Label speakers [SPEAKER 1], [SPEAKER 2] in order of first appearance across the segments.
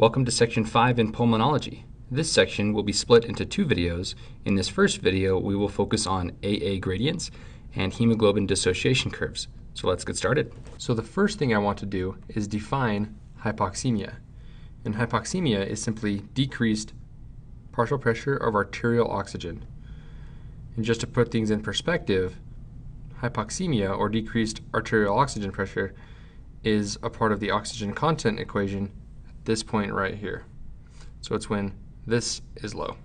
[SPEAKER 1] Welcome to Section 5 in Pulmonology. This section will be split into two videos. In this first video, we will focus on AA gradients and hemoglobin dissociation curves. So let's get started. So the first thing I want to do is define hypoxemia. And hypoxemia is simply decreased partial pressure of arterial oxygen. And just to put things in perspective, hypoxemia, or decreased arterial oxygen pressure, is a part of the oxygen content equation at this point right here. So it's when this is low.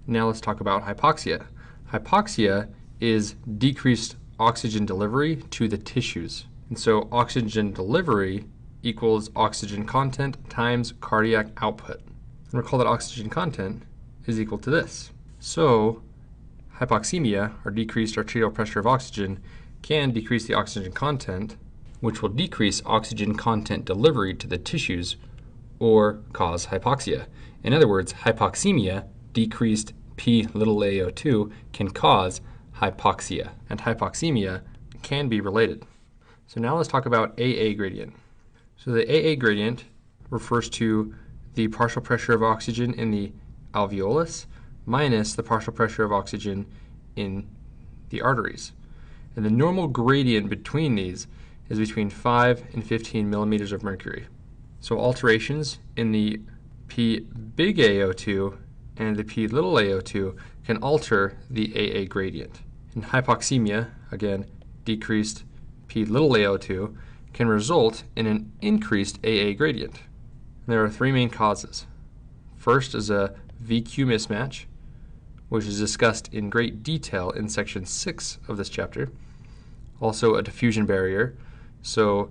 [SPEAKER 1] Now let's talk about hypoxia. Hypoxia is decreased oxygen delivery to the tissues. And so oxygen delivery equals oxygen content times cardiac output. And recall that oxygen content is equal to this. So hypoxemia, or decreased arterial pressure of oxygen, can decrease the oxygen content, which will decrease oxygen content delivery to the tissues or cause hypoxia. In other words, hypoxemia, decreased P(a)O2, can cause hypoxia, and hypoxemia can be related. So now let's talk about AA gradient. So the AA gradient refers to the partial pressure of oxygen in the alveolus minus the partial pressure of oxygen in the arteries. And the normal gradient between these is between 5 and 15 millimeters of mercury. So alterations in the P(a)O2 and the P(a)O2 can alter the AA gradient. And hypoxemia, again, decreased P(a)O2, can result in an increased AA gradient. And there are three main causes. First is a VQ mismatch, which is discussed in great detail in section 6 of this chapter. Also a diffusion barrier. So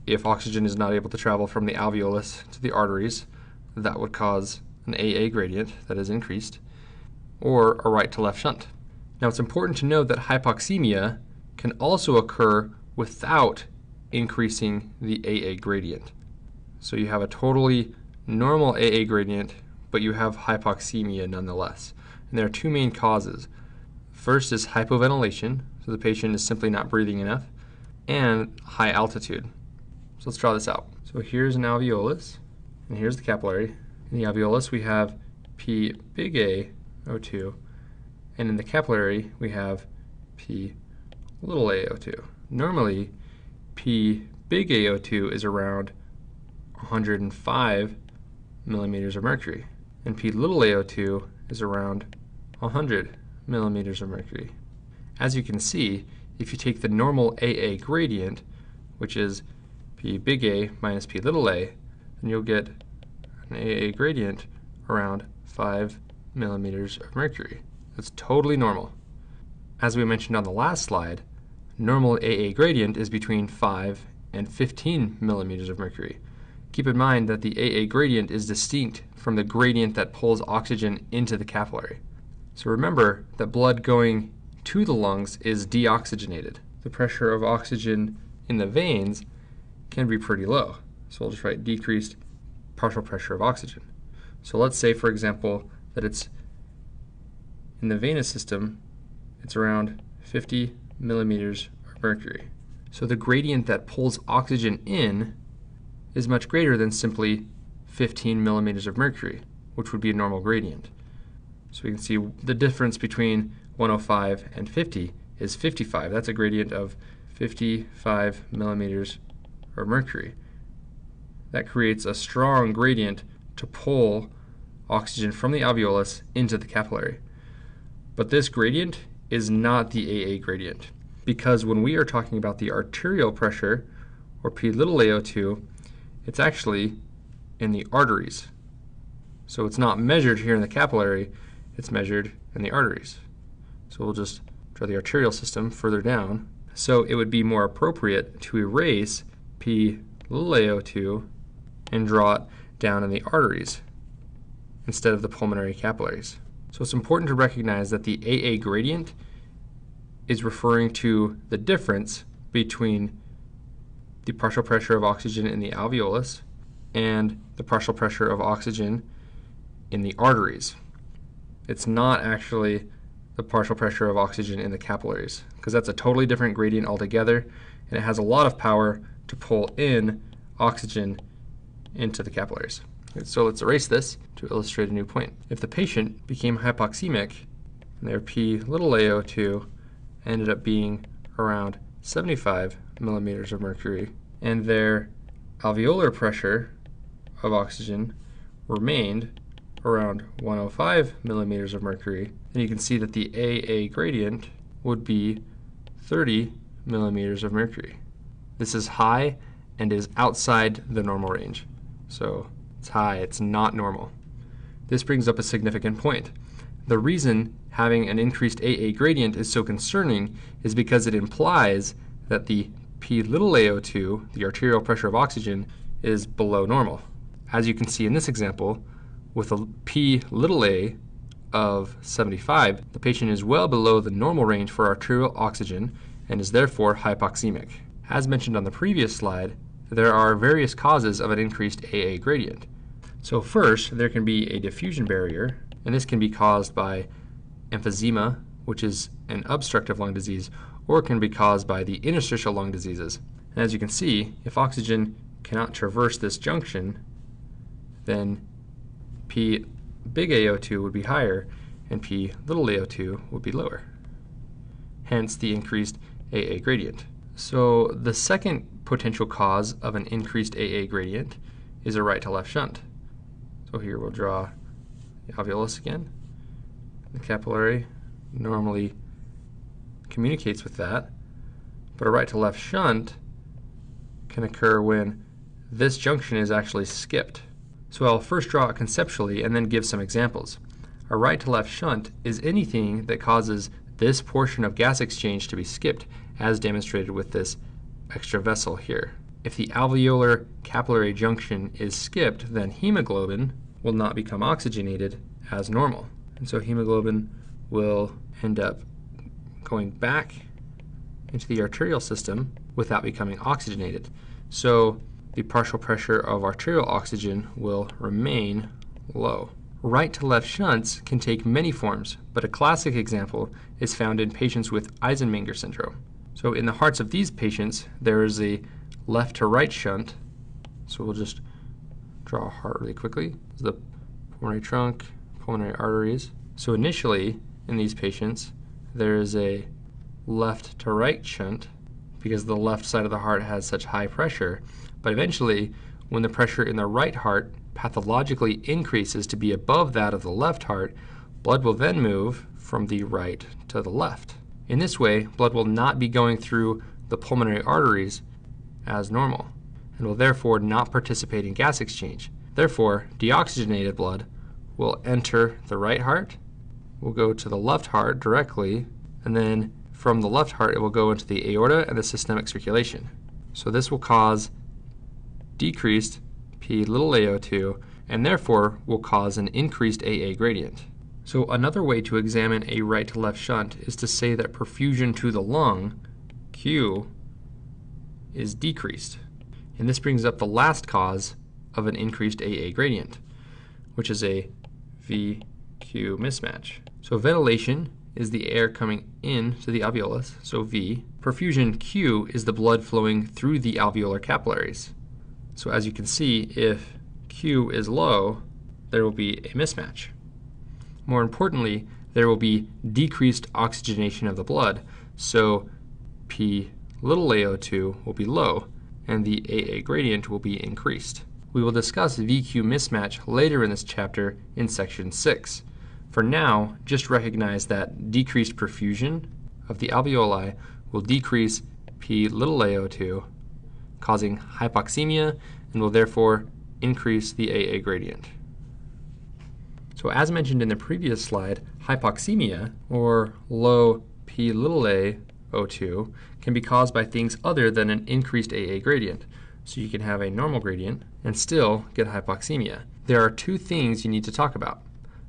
[SPEAKER 1] if oxygen is not able to travel from the alveolus to the arteries, that would cause an AA gradient that is increased, or a right to left shunt. Now it's important to note that hypoxemia can also occur without increasing the AA gradient. So you have a totally normal AA gradient, but you have hypoxemia nonetheless. And there are two main causes. First is hypoventilation, so the patient is simply not breathing enough, and high altitude. So let's draw this out. So here's an alveolus, and here's the capillary. In the alveolus we have P(a)O2, and in the capillary we have P(a)O2. Normally, P(a)O2 is around 105 millimeters of mercury, and P(a)O2 is around 100 millimeters of mercury. As you can see, if you take the normal AA gradient, which is P(a) minus P(a), then you'll get an AA gradient around 5 millimeters of mercury. That's totally normal. As we mentioned on the last slide, normal AA gradient is between 5 and 15 millimeters of mercury. Keep in mind that the AA gradient is distinct from the gradient that pulls oxygen into the capillary. So remember that blood going to the lungs is deoxygenated. The pressure of oxygen in the veins can be pretty low. So we'll just write decreased partial pressure of oxygen. So let's say, for example, that it's in the venous system, it's around 50 millimeters of mercury. So the gradient that pulls oxygen in is much greater than simply 15 millimeters of mercury, which would be a normal gradient. So we can see the difference between 105 and 50 is 55. That's a gradient of 55 millimeters of mercury. That creates a strong gradient to pull oxygen from the alveolus into the capillary. But this gradient is not the AA gradient, because when we are talking about the arterial pressure, or P(a)O2, it's actually in the arteries. So it's not measured here in the capillary, it's measured in the arteries. So we'll just draw the arterial system further down. So it would be more appropriate to erase P(a)O2 and draw it down in the arteries instead of the pulmonary capillaries. So it's important to recognize that the AA gradient is referring to the difference between the partial pressure of oxygen in the alveolus and the partial pressure of oxygen in the arteries. It's not actually the partial pressure of oxygen in the capillaries, because that's a totally different gradient altogether, and it has a lot of power to pull in oxygen into the capillaries. So let's erase this to illustrate a new point. If the patient became hypoxemic and their P little ao2 ended up being around 75 millimeters of mercury and their alveolar pressure of oxygen remained around 105 millimeters of mercury, then you can see that the AA gradient would be 30 millimeters of mercury. This is high and is outside the normal range. So it's high, it's not normal. This brings up a significant point. The reason having an increased AA gradient is so concerning is because it implies that the P little ao2, the arterial pressure of oxygen, is below normal. As you can see in this example, with a P little a of 75, the patient is well below the normal range for arterial oxygen and is therefore hypoxemic. As mentioned on the previous slide, there are various causes of an increased AA gradient. So first, there can be a diffusion barrier, and this can be caused by emphysema, which is an obstructive lung disease, or it can be caused by the interstitial lung diseases. And as you can see, if oxygen cannot traverse this junction, then P big ao2 would be higher and P little ao2 would be lower. Hence the increased AA gradient. So the second potential cause of an increased AA gradient is a right to left shunt. So here we'll draw the alveolus again. The capillary normally communicates with that, but a right to left shunt can occur when this junction is actually skipped. So I'll first draw it conceptually and then give some examples. A right to left shunt is anything that causes this portion of gas exchange to be skipped, as demonstrated with this extra vessel here. If the alveolar capillary junction is skipped, then hemoglobin will not become oxygenated as normal. And so hemoglobin will end up going back into the arterial system without becoming oxygenated. So the partial pressure of arterial oxygen will remain low. Right to left shunts can take many forms, but a classic example is found in patients with Eisenmenger syndrome. So in the hearts of these patients, there is a left to right shunt. So we'll just draw a heart really quickly. This is the pulmonary trunk, pulmonary arteries. So initially, in these patients, there is a left to right shunt because the left side of the heart has such high pressure. But eventually, when the pressure in the right heart pathologically increases to be above that of the left heart, blood will then move from the right to the left. In this way, blood will not be going through the pulmonary arteries as normal and will therefore not participate in gas exchange. Therefore, deoxygenated blood will enter the right heart, will go to the left heart directly, and then from the left heart it will go into the aorta and the systemic circulation. So this will cause decreased P little ao2 and therefore will cause an increased AA gradient. So another way to examine a right to left shunt is to say that perfusion to the lung, Q, is decreased. And this brings up the last cause of an increased AA gradient, which is a VQ mismatch. So ventilation is the air coming in to the alveolus, so V. Perfusion Q is the blood flowing through the alveolar capillaries. So as you can see, if Q is low, there will be a mismatch. More importantly, there will be decreased oxygenation of the blood, so P little ao2 will be low and the AA gradient will be increased. We will discuss VQ mismatch later in this chapter in section 6. For now, just recognize that decreased perfusion of the alveoli will decrease P little ao2, causing hypoxemia, and will therefore increase the AA gradient. So as mentioned in the previous slide, hypoxemia, or low P little ao2, can be caused by things other than an increased AA gradient. So you can have a normal gradient and still get hypoxemia. There are two things you need to talk about.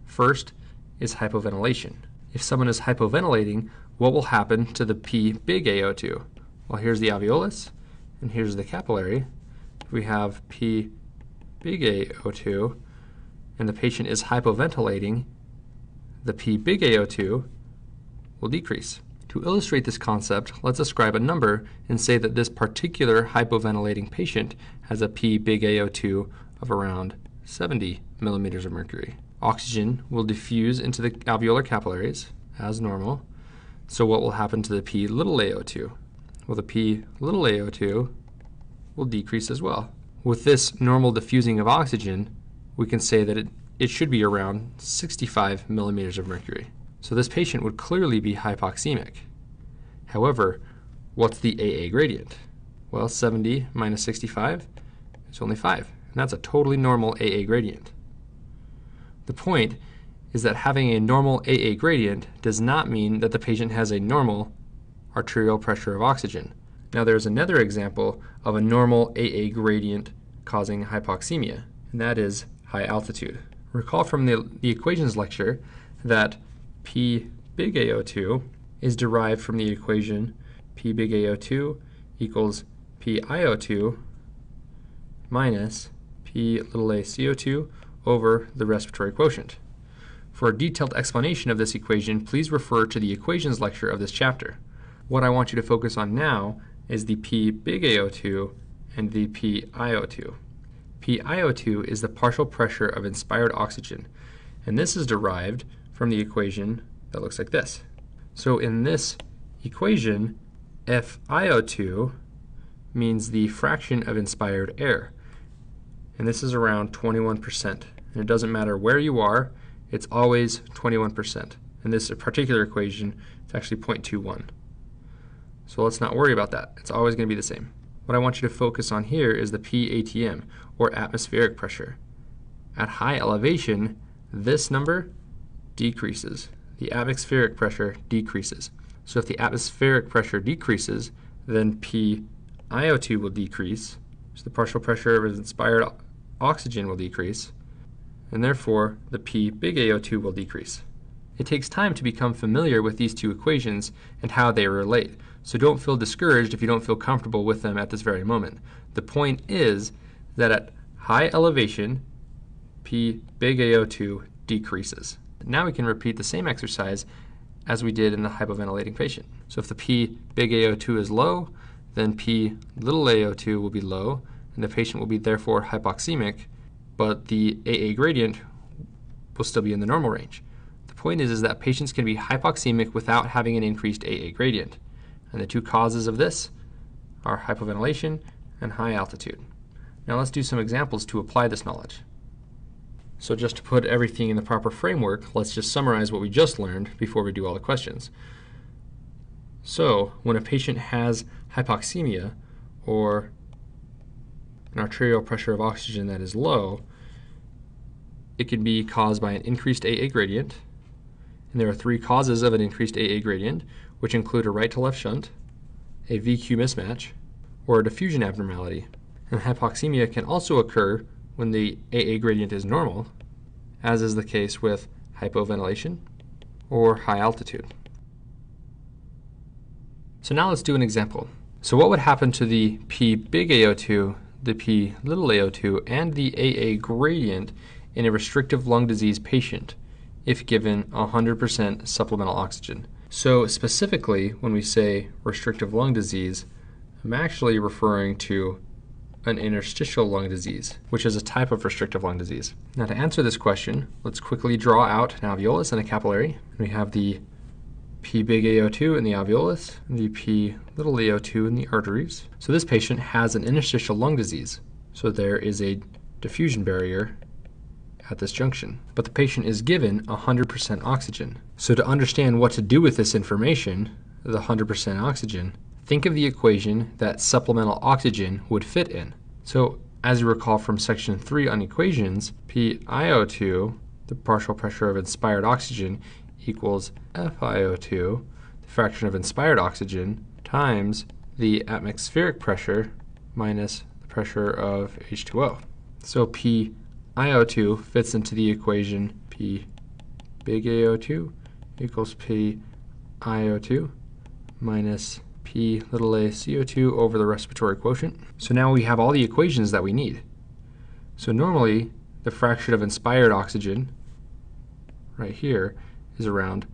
[SPEAKER 1] First is hypoventilation. If someone is hypoventilating, what will happen to the P big ao2? Well, here's the alveolus, and here's the capillary. If we have P big ao2, and the patient is hypoventilating, the P big ao2 will decrease. To illustrate this concept, let's ascribe a number and say that this particular hypoventilating patient has a P big ao2 of around 70 millimeters of mercury. Oxygen will diffuse into the alveolar capillaries as normal. So what will happen to the P little AO2? Well, the P little AO2 will decrease as well. With this normal diffusing of oxygen, we can say that it should be around 65 millimeters of mercury. So this patient would clearly be hypoxemic. However, what's the AA gradient? Well, 70 minus 65 is only 5, and that's a totally normal AA gradient. The point is that having a normal AA gradient does not mean that the patient has a normal arterial pressure of oxygen. Now there's another example of a normal AA gradient causing hypoxemia, and that is high altitude. Recall from the equations lecture that P big AO2 is derived from the equation P big AO2 equals P IO2 minus P little a CO2 over the respiratory quotient. For a detailed explanation of this equation, please refer to the equations lecture of this chapter. What I want you to focus on now is the P big AO2 and the P IO2. P IO2 is the partial pressure of inspired oxygen, and this is derived from the equation that looks like this. So in this equation, FiO2 means the fraction of inspired air, and this is around 21%. And it doesn't matter where you are, it's always 21%. In this particular equation, it's actually 0.21. So let's not worry about that. It's always going to be the same. What I want you to focus on here is the PATM, or atmospheric pressure. At high elevation, this number decreases. The atmospheric pressure decreases. So if the atmospheric pressure decreases, then PiO2 will decrease, so the partial pressure of inspired oxygen will decrease, and therefore the P big AO2 will decrease. It takes time to become familiar with these two equations and how they relate, so don't feel discouraged if you don't feel comfortable with them at this very moment. The point is that at high elevation, P big AO2 decreases. Now we can repeat the same exercise as we did in the hypoventilating patient. So if the P big AO2 is low, then P little AO2 will be low, and the patient will be therefore hypoxemic, but the AA gradient will still be in the normal range. The point is that patients can be hypoxemic without having an increased AA gradient. And the two causes of this are hypoventilation and high altitude. Now let's do some examples to apply this knowledge. So just to put everything in the proper framework, let's just summarize what we just learned before we do all the questions. So when a patient has hypoxemia, or an arterial pressure of oxygen that is low, it can be caused by an increased AA gradient. And there are three causes of an increased AA gradient, which include a right to left shunt, a VQ mismatch, or a diffusion abnormality. And hypoxemia can also occur when the AA gradient is normal, as is the case with hypoventilation or high altitude. So now let's do an example. So what would happen to the P big AO2, the P little AO2, and the AA gradient in a restrictive lung disease patient if given 100% supplemental oxygen? So specifically, when we say restrictive lung disease, I'm actually referring to an interstitial lung disease, which is a type of restrictive lung disease. Now to answer this question, let's quickly draw out an alveolus and a capillary. We have the P big AO2 in the alveolus, and the P little AO2 in the arteries. So this patient has an interstitial lung disease. So there is a diffusion barrier at this junction. But the patient is given 100% oxygen. So to understand what to do with this information, the 100% oxygen, think of the equation that supplemental oxygen would fit in. So as you recall from section 3 on equations, PiO2, the partial pressure of inspired oxygen, equals FiO2, the fraction of inspired oxygen, times the atmospheric pressure minus the pressure of H2O. So PiO2 fits into the equation P big AO2 equals PiO2 minus P little a CO2 over the respiratory quotient. So now we have all the equations that we need. So normally the fraction of inspired oxygen right here is around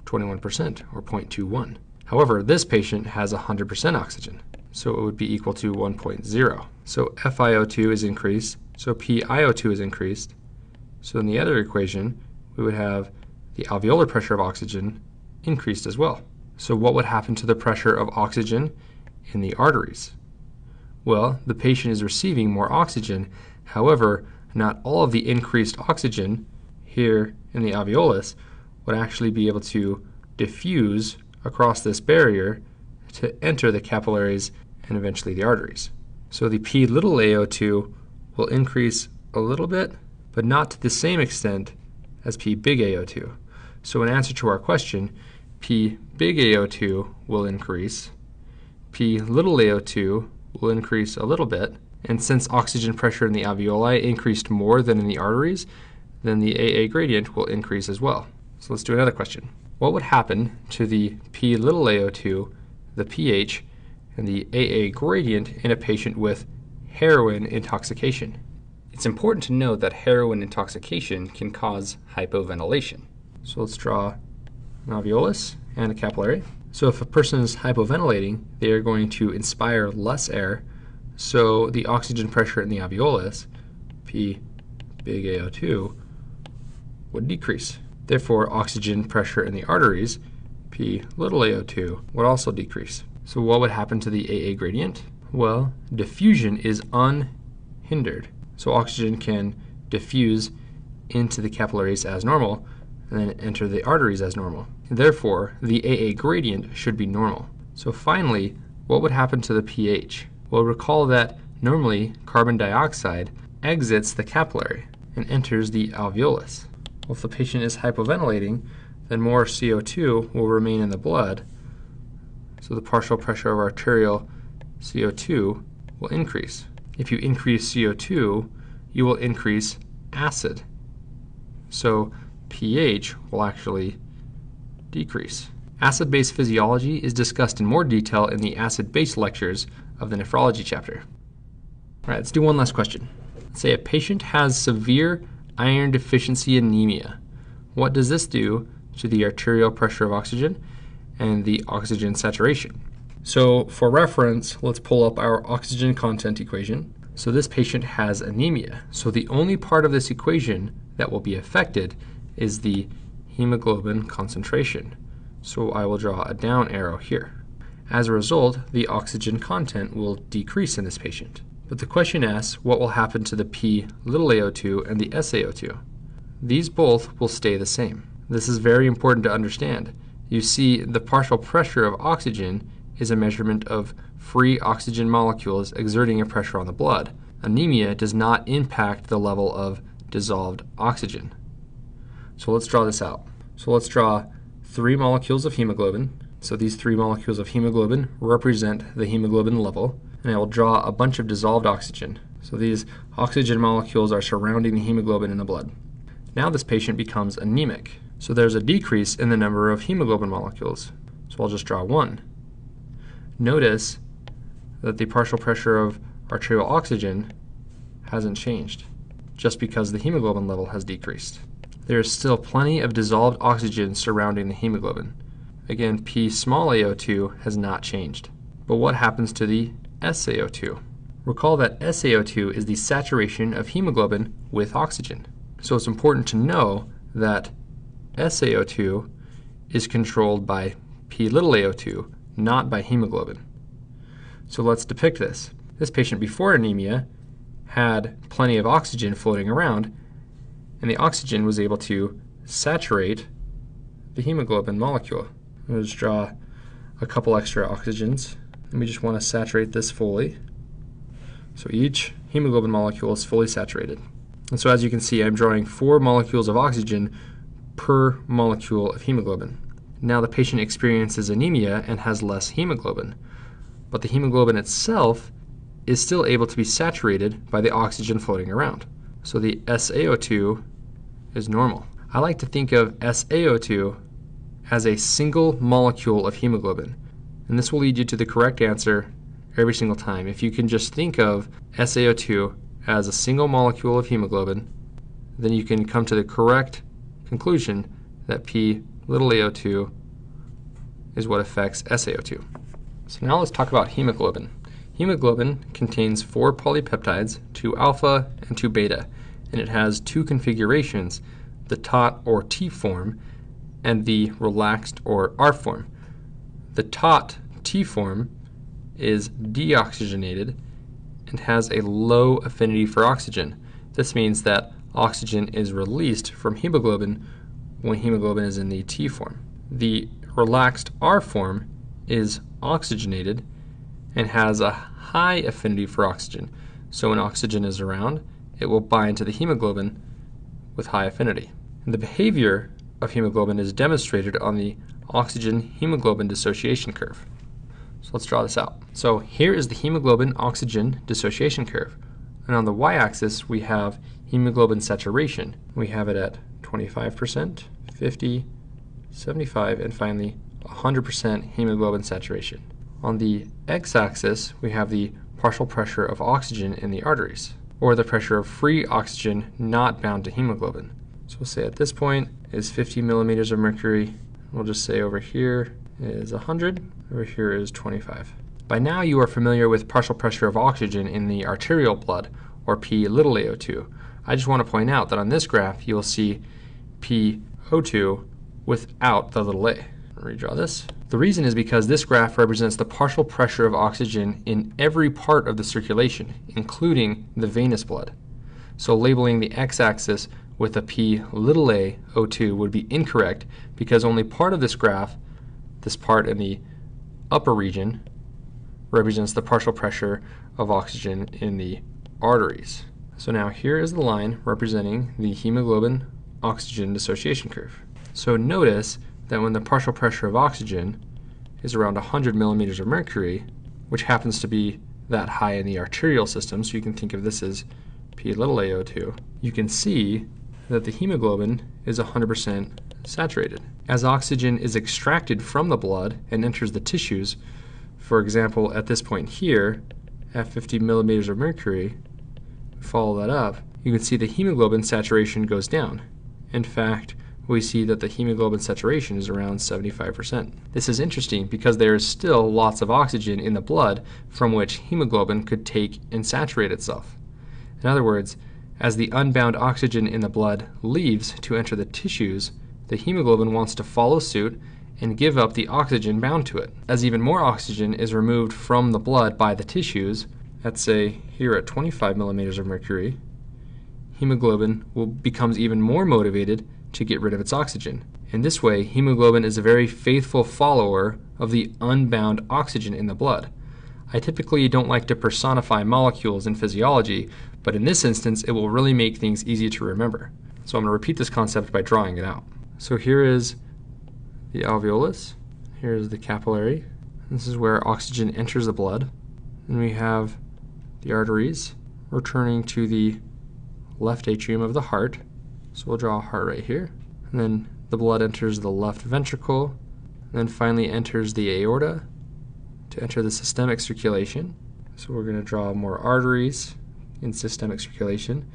[SPEAKER 1] 21% or 0.21. However, this patient has 100% oxygen, so it would be equal to 1.0. So FiO2 is increased So PiO2 is increased. So in the other equation, we would have the alveolar pressure of oxygen increased as well. So what would happen to the pressure of oxygen in the arteries? Well, the patient is receiving more oxygen. However, not all of the increased oxygen here in the alveolus would actually be able to diffuse across this barrier to enter the capillaries and eventually the arteries. So the P little AO2 will increase a little bit, but not to the same extent as P big AO2. So in answer to our question, P big AO2 will increase, P little AO2 will increase a little bit, and since oxygen pressure in the alveoli increased more than in the arteries, then the AA gradient will increase as well. So let's do another question. What would happen to the P little AO2, the pH, and the AA gradient in a patient with heroin intoxication? It's important to note that heroin intoxication can cause hypoventilation. So let's draw an alveolus and a capillary. So if a person is hypoventilating, they are going to inspire less air, so the oxygen pressure in the alveolus, P big AO2, would decrease. Therefore, oxygen pressure in the arteries, P little AO2, would also decrease. So what would happen to the AA gradient? Well, diffusion is unhindered. So oxygen can diffuse into the capillaries as normal and then enter the arteries as normal. Therefore, the AA gradient should be normal. So finally, what would happen to the pH? Well, recall that normally carbon dioxide exits the capillary and enters the alveolus. Well, if the patient is hypoventilating, then more CO2 will remain in the blood, so the partial pressure of arterial CO2 will increase. If you increase CO2, you will increase acid. So pH will actually decrease. Acid-base physiology is discussed in more detail in the acid-base lectures of the nephrology chapter. All right, let's do one last question. Let's say a patient has severe iron deficiency anemia. What does this do to the arterial pressure of oxygen and the oxygen saturation? So for reference, let's pull up our oxygen content equation. So this patient has anemia. So the only part of this equation that will be affected is the hemoglobin concentration. So I will draw a down arrow here. As a result, the oxygen content will decrease in this patient. But the question asks what will happen to the P little AO2 and the SAO2. These both will stay the same. This is very important to understand. You see, the partial pressure of oxygen is a measurement of free oxygen molecules exerting a pressure on the blood. Anemia does not impact the level of dissolved oxygen. So let's draw this out. So let's draw 3 molecules of hemoglobin. So these 3 molecules of hemoglobin represent the hemoglobin level. And I will draw a bunch of dissolved oxygen. So these oxygen molecules are surrounding the hemoglobin in the blood. Now this patient becomes anemic. So there's a decrease in the number of hemoglobin molecules. So I'll just draw 1. Notice that the partial pressure of arterial oxygen hasn't changed, just because the hemoglobin level has decreased. There is still plenty of dissolved oxygen surrounding the hemoglobin. Again, P small AO2 has not changed. But what happens to the SAO2? Recall that SAO2 is the saturation of hemoglobin with oxygen. So it's important to know that SAO2 is controlled by P little AO2, not by hemoglobin. So let's depict this. This patient before anemia had plenty of oxygen floating around, and the oxygen was able to saturate the hemoglobin molecule. I'll just draw a couple extra oxygens, and we just want to saturate this fully. So each hemoglobin molecule is fully saturated. And so as you can see, I'm drawing 4 molecules of oxygen per molecule of hemoglobin. Now the patient experiences anemia and has less hemoglobin, but the hemoglobin itself is still able to be saturated by the oxygen floating around. So the SaO2 is normal. I like to think of SaO2 as a single molecule of hemoglobin, and this will lead you to the correct answer every single time. If you can just think of SaO2 as a single molecule of hemoglobin, then you can come to the correct conclusion that P little AO2 is what affects SaO2. So now let's talk about hemoglobin. Hemoglobin contains 4 polypeptides, 2 alpha and 2 beta, and it has 2 configurations, the taut or T form and the relaxed or R form. The taut T form is deoxygenated and has a low affinity for oxygen. This means that oxygen is released from hemoglobin when hemoglobin is in the T form. The relaxed R form is oxygenated and has a high affinity for oxygen. So when oxygen is around, it will bind to the hemoglobin with high affinity. And the behavior of hemoglobin is demonstrated on the oxygen-hemoglobin dissociation curve. So let's draw this out. So here is the hemoglobin-oxygen dissociation curve. And on the y-axis, we have hemoglobin saturation. We have it at 25%, 50, 75, and finally 100% hemoglobin saturation. On the x-axis, we have the partial pressure of oxygen in the arteries, or the pressure of free oxygen not bound to hemoglobin. So we'll say at this point is 50 millimeters of mercury. We'll just say over here is 100, over here is 25. By now you are familiar with partial pressure of oxygen in the arterial blood, or P(a)O2. I just want to point out that on this graph you will see PO2 without the little a. I'll redraw this. The reason is because this graph represents the partial pressure of oxygen in every part of the circulation, including the venous blood. So labeling the x-axis with a P(a)O2 would be incorrect because only part of this graph, this part in the upper region, represents the partial pressure of oxygen in the arteries. So now here is the line representing the hemoglobin-oxygen dissociation curve. So notice that when the partial pressure of oxygen is around 100 millimeters of mercury, which happens to be that high in the arterial system, so you can think of this as P(a)O2, you can see that the hemoglobin is 100% saturated. As oxygen is extracted from the blood and enters the tissues, for example, at this point here, at 50 millimeters of mercury, follow that up, you can see the hemoglobin saturation goes down. In fact, we see that the hemoglobin saturation is around 75%. This is interesting because there is still lots of oxygen in the blood from which hemoglobin could take and saturate itself. In other words, as the unbound oxygen in the blood leaves to enter the tissues, the hemoglobin wants to follow suit and give up the oxygen bound to it. As even more oxygen is removed from the blood by the tissues, let's say here at 25 millimeters of mercury, hemoglobin becomes even more motivated to get rid of its oxygen. In this way, hemoglobin is a very faithful follower of the unbound oxygen in the blood. I typically don't like to personify molecules in physiology, but in this instance, it will really make things easy to remember. So I'm going to repeat this concept by drawing it out. So here is the alveolus, here is the capillary. This is where oxygen enters the blood. And we have the arteries returning to the left atrium of the heart. So we'll draw a heart right here. And then the blood enters the left ventricle, and then finally enters the aorta to enter the systemic circulation. So we're going to draw more arteries in systemic circulation.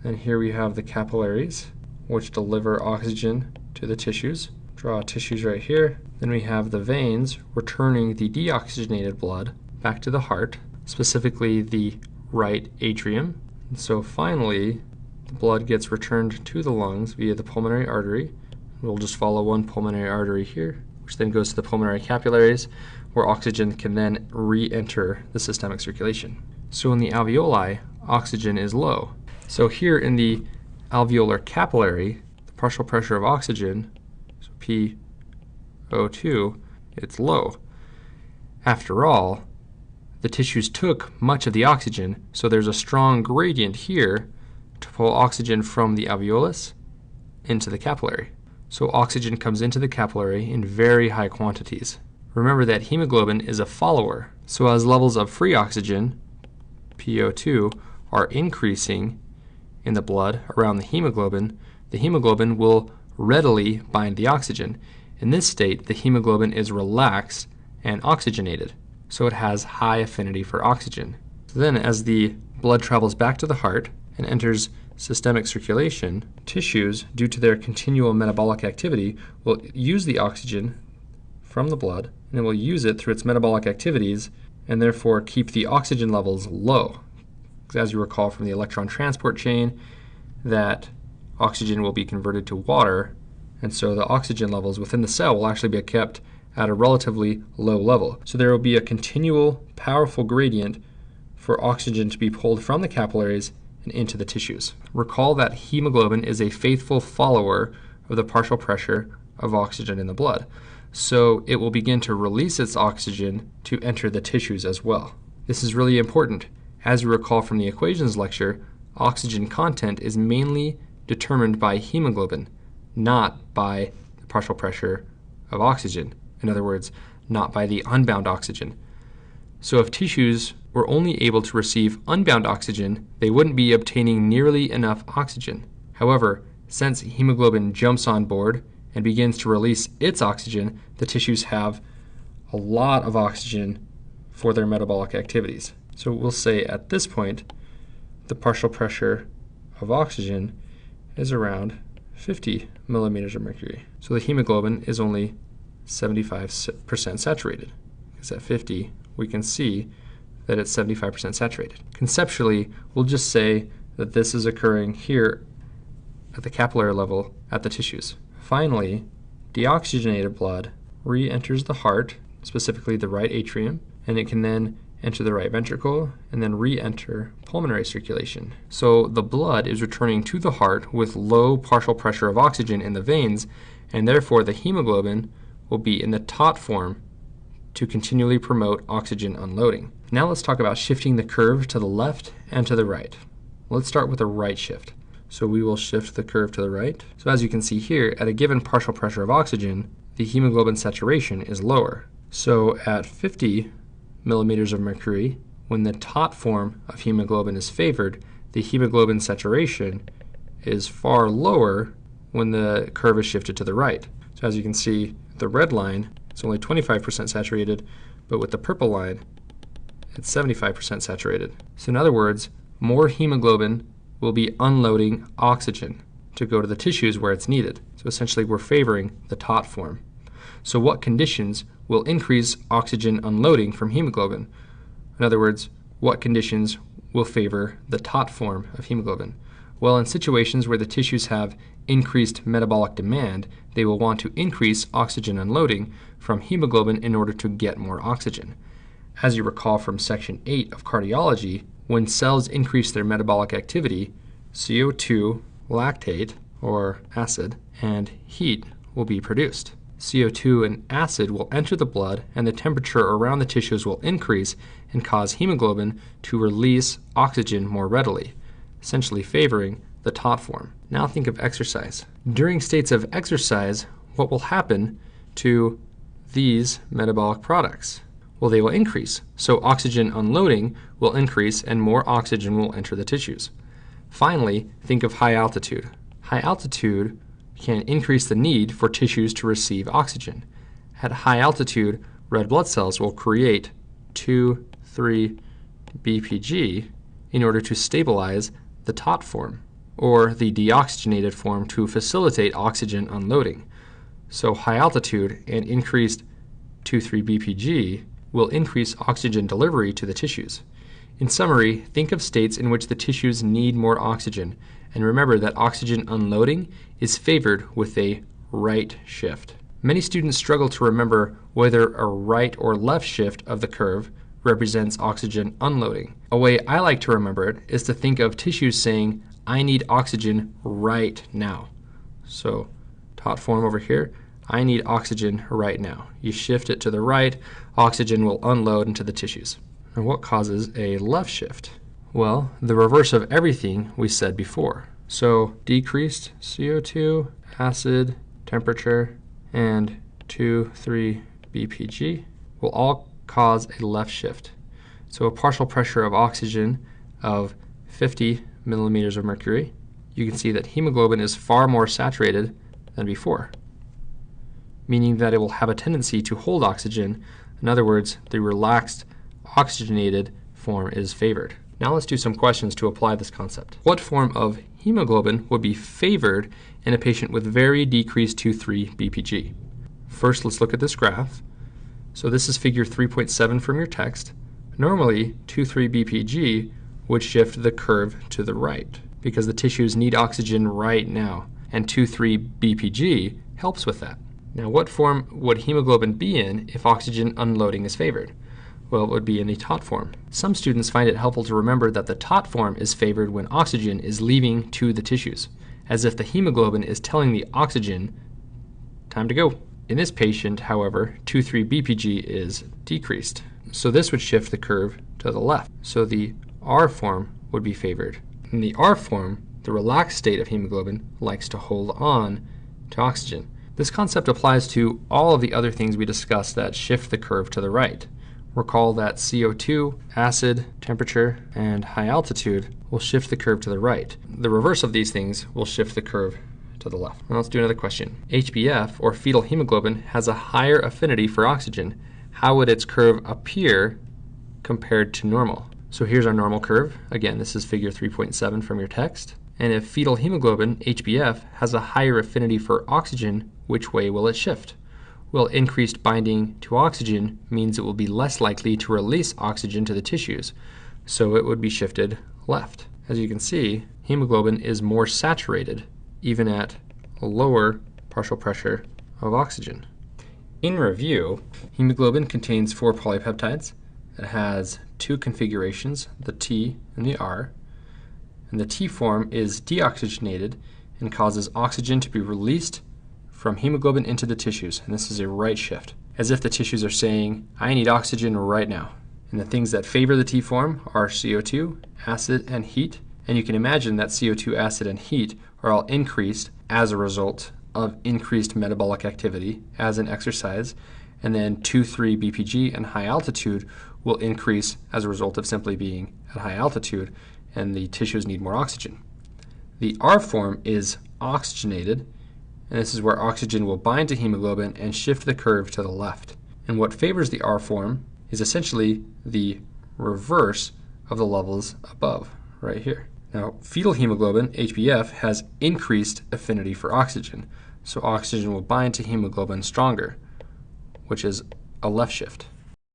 [SPEAKER 1] And here we have the capillaries, which deliver oxygen to the tissues. Draw tissues right here. Then we have the veins returning the deoxygenated blood back to the heart, specifically the right atrium. And so finally, the blood gets returned to the lungs via the pulmonary artery. We'll just follow one pulmonary artery here, which then goes to the pulmonary capillaries, where oxygen can then re-enter the systemic circulation. So in the alveoli, oxygen is low. So here in the alveolar capillary, the partial pressure of oxygen, so PO2, it's low. After all, the tissues took much of the oxygen, so there's a strong gradient here to pull oxygen from the alveolus into the capillary. So oxygen comes into the capillary in very high quantities. Remember that hemoglobin is a follower, so as levels of free oxygen, PO2, are increasing in the blood around the hemoglobin will readily bind the oxygen. In this state, the hemoglobin is relaxed and oxygenated, so it has high affinity for oxygen. So then as the blood travels back to the heart and enters systemic circulation, tissues, due to their continual metabolic activity, will use the oxygen from the blood, and it will use it through its metabolic activities and therefore keep the oxygen levels low. As you recall from the electron transport chain, that oxygen will be converted to water, and so the oxygen levels within the cell will actually be kept at a relatively low level. So there will be a continual, powerful gradient for oxygen to be pulled from the capillaries and into the tissues. Recall that hemoglobin is a faithful follower of the partial pressure of oxygen in the blood, so it will begin to release its oxygen to enter the tissues as well. This is really important. As you recall from the equations lecture, oxygen content is mainly determined by hemoglobin, not by the partial pressure of oxygen. In other words, not by the unbound oxygen. So if tissues were only able to receive unbound oxygen, they wouldn't be obtaining nearly enough oxygen. However, since hemoglobin jumps on board and begins to release its oxygen, the tissues have a lot of oxygen for their metabolic activities. So we'll say at this point, the partial pressure of oxygen is around 50 millimeters of mercury. So the hemoglobin is only 75% saturated, because at 50 we can see that it's 75% saturated. Conceptually, we'll just say that this is occurring here at the capillary level at the tissues. Finally, deoxygenated blood re-enters the heart, specifically the right atrium, and it can then enter the right ventricle and then re-enter pulmonary circulation. So the blood is returning to the heart with low partial pressure of oxygen in the veins, and therefore the hemoglobin will be in the taut form to continually promote oxygen unloading. Now let's talk about shifting the curve to the left and to the right. Let's start with a right shift. So we will shift the curve to the right. So as you can see here, at a given partial pressure of oxygen, the hemoglobin saturation is lower. So at 50 millimeters of mercury, when the taut form of hemoglobin is favored, the hemoglobin saturation is far lower when the curve is shifted to the right. So as you can see, the red line is only 25% saturated, but with the purple line, it's 75% saturated. So in other words, more hemoglobin will be unloading oxygen to go to the tissues where it's needed. So essentially we're favoring the taut form. So what conditions will increase oxygen unloading from hemoglobin? In other words, what conditions will favor the taut form of hemoglobin? Well, in situations where the tissues have increased metabolic demand, they will want to increase oxygen unloading from hemoglobin in order to get more oxygen. As you recall from section 8 of cardiology, when cells increase their metabolic activity, CO2, lactate, or acid, and heat will be produced. CO2 and acid will enter the blood, and the temperature around the tissues will increase and cause hemoglobin to release oxygen more readily, essentially favoring the taut form. Now think of exercise. During states of exercise, what will happen to these metabolic products? Well, they will increase. So oxygen unloading will increase and more oxygen will enter the tissues. Finally, think of high altitude. High altitude can increase the need for tissues to receive oxygen. At high altitude, red blood cells will create 2,3 BPG in order to stabilize the taut form, or the deoxygenated form, to facilitate oxygen unloading. So high altitude and increased 2,3 BPG will increase oxygen delivery to the tissues. In summary, think of states in which the tissues need more oxygen, and remember that oxygen unloading is favored with a right shift. Many students struggle to remember whether a right or left shift of the curve represents oxygen unloading. A way I like to remember it is to think of tissues saying, I need oxygen right now. So, taut form over here, I need oxygen right now. You shift it to the right, oxygen will unload into the tissues. And what causes a left shift? Well, the reverse of everything we said before. So decreased CO2, acid, temperature, and 2,3 BPG will all cause a left shift. So a partial pressure of oxygen of 50 millimeters of mercury, you can see that hemoglobin is far more saturated than before, meaning that it will have a tendency to hold oxygen. In other words, the relaxed oxygenated form is favored. Now let's do some questions to apply this concept. What form of hemoglobin would be favored in a patient with very decreased 2,3 BPG? First, let's look at this graph. So this is figure 3.7 from your text. Normally, 2,3-BPG would shift the curve to the right because the tissues need oxygen right now, and 2,3-BPG helps with that. Now, what form would hemoglobin be in if oxygen unloading is favored? Well, it would be in the taut form. Some students find it helpful to remember that the taut form is favored when oxygen is leaving to the tissues, as if the hemoglobin is telling the oxygen, time to go. In this patient, however, 2,3-BPG is decreased, so this would shift the curve to the left. So the R form would be favored. In the R form, the relaxed state of hemoglobin likes to hold on to oxygen. This concept applies to all of the other things we discussed that shift the curve to the right. Recall that CO2, acid, temperature, and high altitude will shift the curve to the right. The reverse of these things will shift the curve to the left. Now let's do another question. HbF, or fetal hemoglobin, has a higher affinity for oxygen. How would its curve appear compared to normal? So here's our normal curve. Again, this is figure 3.7 from your text. And if fetal hemoglobin, HbF, has a higher affinity for oxygen, which way will it shift? Well, increased binding to oxygen means it will be less likely to release oxygen to the tissues, so it would be shifted left. As you can see, hemoglobin is more saturated, even at a lower partial pressure of oxygen. In review, hemoglobin contains 4 polypeptides. It has 2 configurations, the T and the R, and the T form is deoxygenated and causes oxygen to be released from hemoglobin into the tissues, and this is a right shift, as if the tissues are saying, I need oxygen right now. And the things that favor the T form are CO2, acid, and heat, and you can imagine that CO2, acid, and heat are all increased as a result of increased metabolic activity as in exercise, and then 2,3-BPG and high altitude will increase as a result of simply being at high altitude, and the tissues need more oxygen. The R form is oxygenated, and this is where oxygen will bind to hemoglobin and shift the curve to the left. And what favors the R form is essentially the reverse of the levels above, right here. Now, fetal hemoglobin, HbF, has increased affinity for oxygen, so oxygen will bind to hemoglobin stronger, which is a left shift.